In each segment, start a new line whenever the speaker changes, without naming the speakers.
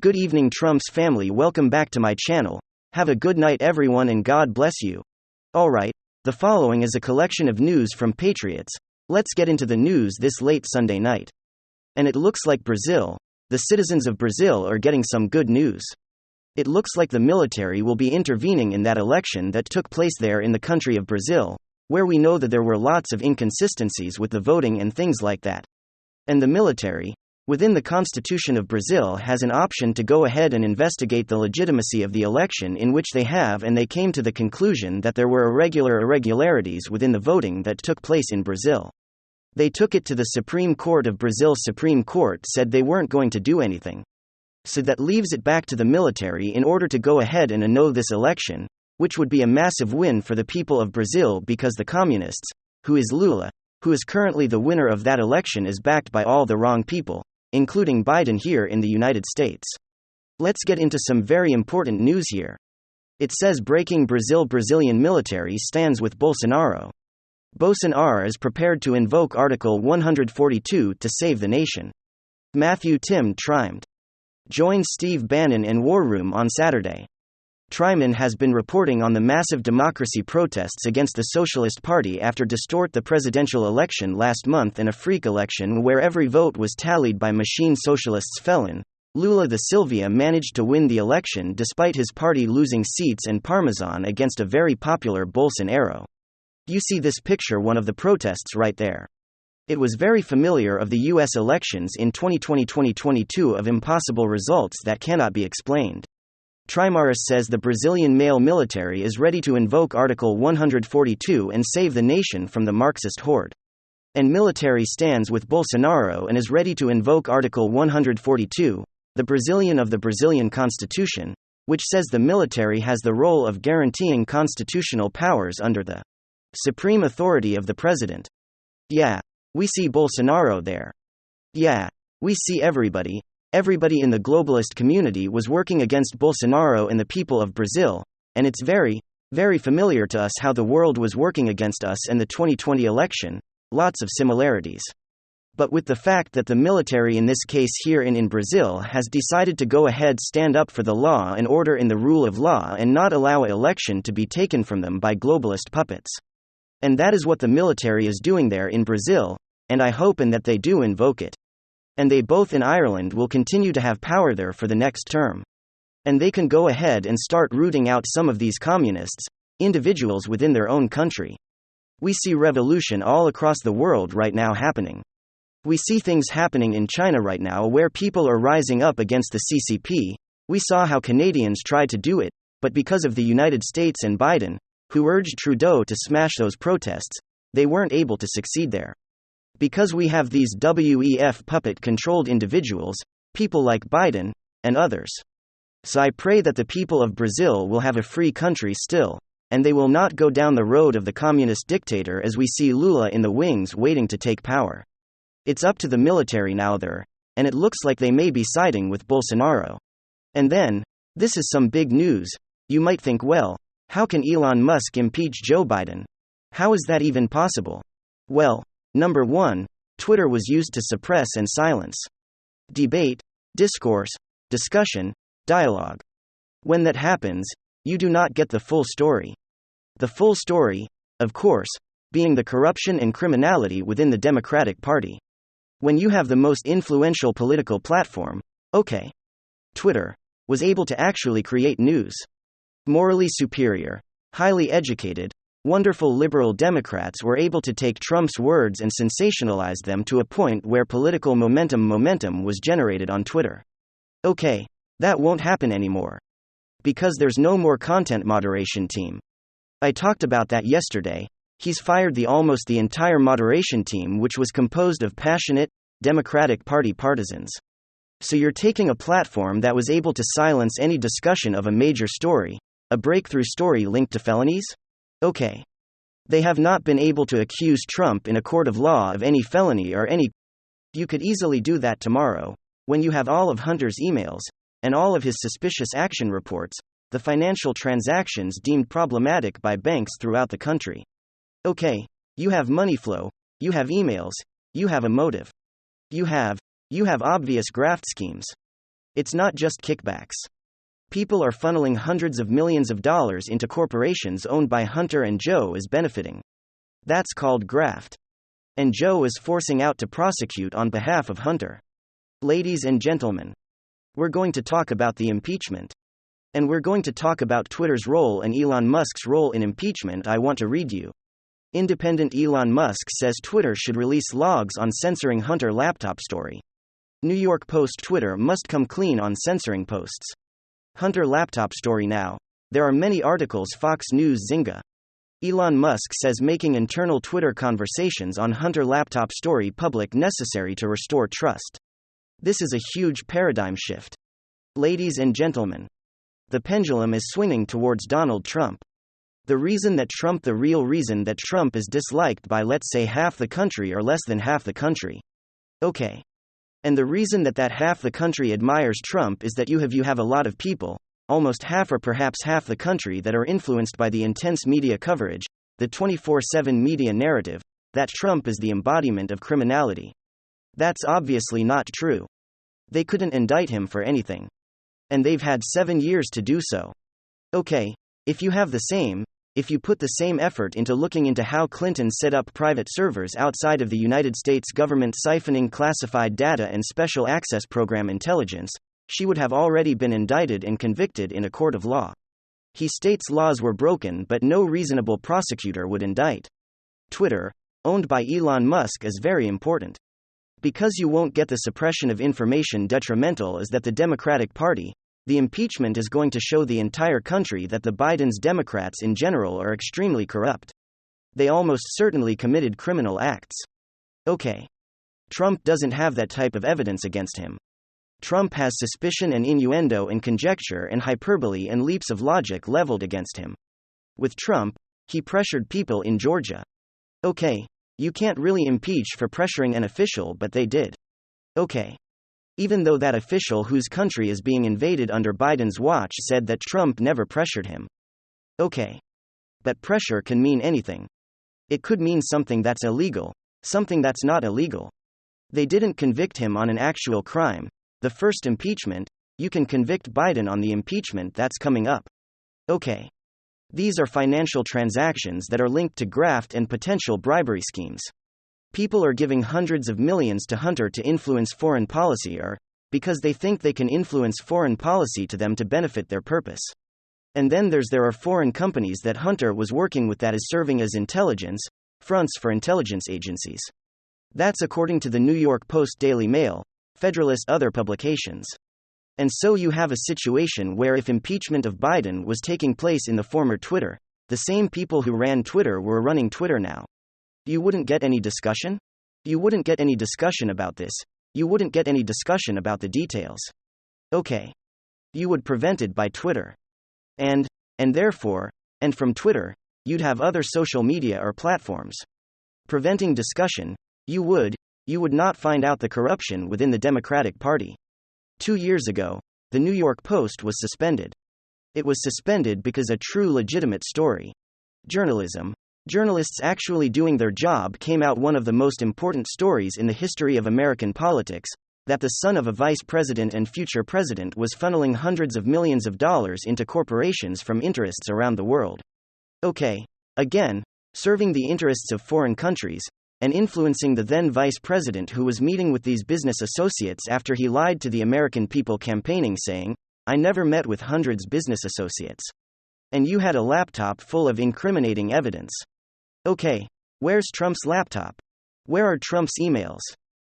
Good evening, Trump's family. Welcome back to my channel. Have a good night, everyone, and God bless you. Alright, the following is a collection of news from Patriots. Let's get into the news this late Sunday night. And it looks like Brazil, the citizens of Brazil are getting some good news. It looks like the military will be intervening in that election that took place there in the country of Brazil, where we know that there were lots of inconsistencies with the voting and things like that. And the military, within the Constitution of Brazil, has an option to go ahead and investigate the legitimacy of the election in which they have, and they came to the conclusion that there were irregularities within the voting that took place in Brazil. They took it to the Supreme Court of Brazil. Supreme Court said they weren't going to do anything. So that leaves it back to the military in order to go ahead and annul this election, which would be a massive win for the people of Brazil, because the communists, who is Lula, who is currently the winner of that election, is backed by all the wrong people, including Biden here in the United States. Let's get into some very important news here. It says breaking Brazil: Brazilian military stands with Bolsonaro. Bolsonaro is prepared to invoke Article 142 to save the nation. Matthew Tim Tryman joined Steve Bannon in War Room on Saturday. Tryman has been reporting on the massive democracy protests against the Socialist Party after distort the presidential election last month in a freak election where every vote was tallied by machine. Socialists felon Lula da Silva managed to win the election despite his party losing seats and Parmesan against a very popular Bolsonaro. You see this picture, one of the protests right there. It was very familiar of the US elections in 2020-2022 of impossible results that cannot be explained. Tryman says the Brazilian male military is ready to invoke Article 142 and save the nation from the Marxist horde. And military stands with Bolsonaro and is ready to invoke Article 142, the Brazilian of the Brazilian Constitution, which says the military has the role of guaranteeing constitutional powers under the supreme authority of the president. Yeah, we see Bolsonaro there. Yeah, we see everybody. Everybody in the globalist community was working against Bolsonaro and the people of Brazil, and it's very, very familiar to us how the world was working against us in the 2020 election, lots of similarities. But with the fact that the military in this case here in Brazil has decided to go ahead, stand up for the law and order in the rule of law and not allow an election to be taken from them by globalist puppets. And that is what the military is doing there in Brazil, and I hope that they do invoke it. And they both in Ireland will continue to have power there for the next term. And they can go ahead and start rooting out some of these communists, individuals within their own country. We see revolution all across the world right now happening. We see things happening in China right now where people are rising up against the CCP. We saw how Canadians tried to do it, but because of the United States and Biden, who urged Trudeau to smash those protests, they weren't able to succeed there. Because we have these WEF puppet-controlled individuals, people like Biden, and others. So I pray that the people of Brazil will have a free country still, and they will not go down the road of the communist dictator as we see Lula in the wings waiting to take power. It's up to the military now there, and it looks like they may be siding with Bolsonaro. And then, this is some big news. You might think, well, how can Elon Musk impeach Joe Biden? How is that even possible? Well, number 1, Twitter was used to suppress and silence debate, discourse, discussion, dialogue. When that happens, you do not get the full story. The full story, of course, being the corruption and criminality within the Democratic Party. When you have the most influential political platform, okay, Twitter, was able to actually create news. Morally superior, highly educated, wonderful liberal Democrats were able to take Trump's words and sensationalize them to a point where political momentum was generated on Twitter. Okay, that won't happen anymore. Because there's no more content moderation team. I talked about that yesterday. He's fired almost the entire moderation team, which was composed of passionate, Democratic Party partisans. So you're taking a platform that was able to silence any discussion of a major story, a breakthrough story linked to felonies? Okay. They have not been able to accuse Trump in a court of law of any felony or any. You could easily do that tomorrow, when you have all of Hunter's emails, and all of his suspicious action reports, the financial transactions deemed problematic by banks throughout the country. Okay, you have money flow, you have emails, you have a motive. You have obvious graft schemes. It's not just kickbacks. People are funneling hundreds of millions of dollars into corporations owned by Hunter, and Joe is benefiting. That's called graft. And Joe is forcing out to prosecute on behalf of Hunter. Ladies and gentlemen, we're going to talk about the impeachment. And we're going to talk about Twitter's role and Elon Musk's role in impeachment. I want to read you. Independent Elon Musk says Twitter should release logs on censoring Hunter laptop story. New York Post: Twitter must come clean on censoring posts. Hunter laptop story now. There are many articles. Fox News: Zynga. Elon Musk says making internal Twitter conversations on Hunter laptop story public necessary to restore trust. This is a huge paradigm shift. Ladies and gentlemen, the pendulum is swinging towards Donald Trump. The real reason that Trump is disliked by, let's say, half the country or less than half the country. Okay. And the reason that half the country admires Trump is that you have a lot of people, almost half or perhaps half the country, that are influenced by the intense media coverage, the 24/7 media narrative, that Trump is the embodiment of criminality. That's obviously not true. They couldn't indict him for anything. And they've had 7 years to do so. Okay, if you put the same effort into looking into how Clinton set up private servers outside of the United States government siphoning classified data and special access program intelligence, she would have already been indicted and convicted in a court of law. He states laws were broken, but no reasonable prosecutor would indict. Twitter, owned by Elon Musk, is very important. Because you won't get the suppression of information. Detrimental is that the Democratic Party, the impeachment is going to show the entire country that the Biden's Democrats in general are extremely corrupt. They almost certainly committed criminal acts. Okay. Trump doesn't have that type of evidence against him. Trump has suspicion and innuendo and conjecture and hyperbole and leaps of logic leveled against him. With Trump, he pressured people in Georgia. Okay. You can't really impeach for pressuring an official, but they did. Okay. Even though that official, whose country is being invaded under Biden's watch, said that Trump never pressured him. Okay. But pressure can mean anything. It could mean something that's illegal, something that's not illegal. They didn't convict him on an actual crime, the first impeachment. You can convict Biden on the impeachment that's coming up. Okay. These are financial transactions that are linked to graft and potential bribery schemes. People are giving hundreds of millions to Hunter to influence foreign policy, or because they think they can influence foreign policy to them to benefit their purpose. And then there are foreign companies that Hunter was working with that is serving as intelligence fronts for intelligence agencies. That's according to the New York Post, Daily Mail, Federalist, other publications. And so you have a situation where if impeachment of Biden was taking place in the former Twitter, the same people who ran Twitter were running Twitter now. You wouldn't get any discussion? You wouldn't get any discussion about this. You wouldn't get any discussion about the details. Okay. You would prevent it by Twitter. And therefore, and from Twitter, you'd have other social media or platforms. Preventing discussion, you would not find out the corruption within the Democratic Party. 2 years ago, the New York Post was suspended. It was suspended because a true legitimate story. Journalists actually doing their job came out. One of the most important stories in the history of American politics, that the son of a vice president and future president was funneling hundreds of millions of dollars into corporations from interests around the world. Okay. Again, serving the interests of foreign countries, and influencing the then vice president, who was meeting with these business associates after he lied to the American people, campaigning saying, "I never met with hundreds business associates." And you had a laptop full of incriminating evidence. Okay. Where's Trump's laptop? Where are Trump's emails?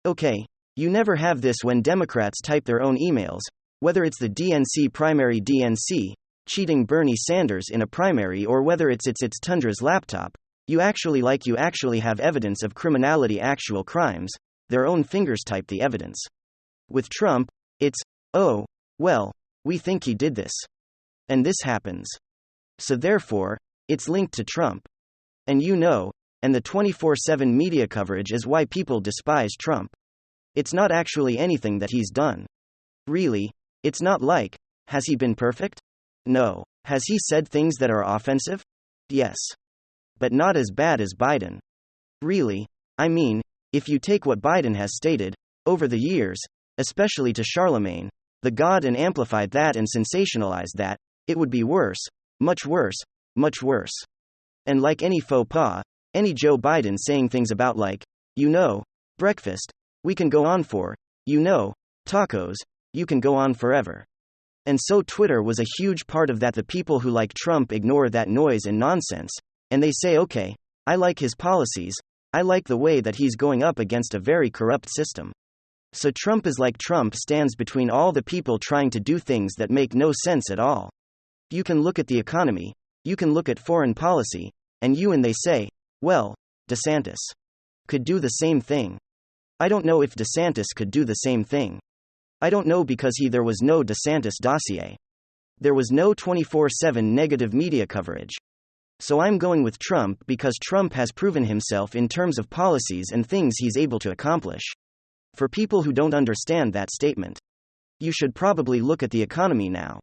Okay. You never have this when Democrats type their own emails, whether it's the DNC primary DNC, cheating Bernie Sanders in a primary, or whether it's Tundra's laptop. You actually have evidence of criminality, actual crimes, their own fingers type the evidence. With Trump, it's, oh, well, we think he did this. And this happens. So therefore, it's linked to Trump. And and the 24/7 media coverage is why people despise Trump. It's not actually anything that he's done. Really, it's not like, has he been perfect? No. Has he said things that are offensive? Yes. But not as bad as Biden. Really, I mean, if you take what Biden has stated, over the years, especially to Charlemagne, the God and amplified that and sensationalized that, it would be worse, much worse, much worse. And like any faux pas, any Joe Biden saying things about like, breakfast, we can go on for, tacos, you can go on forever. And so Twitter was a huge part of that. The people who like Trump ignore that noise and nonsense, and they say, okay, I like his policies, I like the way that he's going up against a very corrupt system. So Trump is like Trump stands between all the people trying to do things that make no sense at all. You can look at the economy, you can look at foreign policy, and they say, well, DeSantis could do the same thing. I don't know if DeSantis could do the same thing. I don't know because there was no DeSantis dossier. There was no 24/7 negative media coverage. So I'm going with Trump because Trump has proven himself in terms of policies and things he's able to accomplish. For people who don't understand that statement, you should probably look at the economy now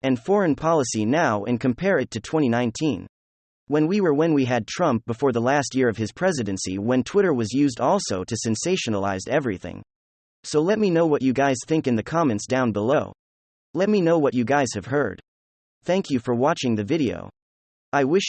and foreign policy now and compare it to 2019. When we had Trump before the last year of his presidency, when Twitter was used also to sensationalize everything. So let me know what you guys think in the comments down below. Let me know what you guys have heard. Thank you for watching the video. I wish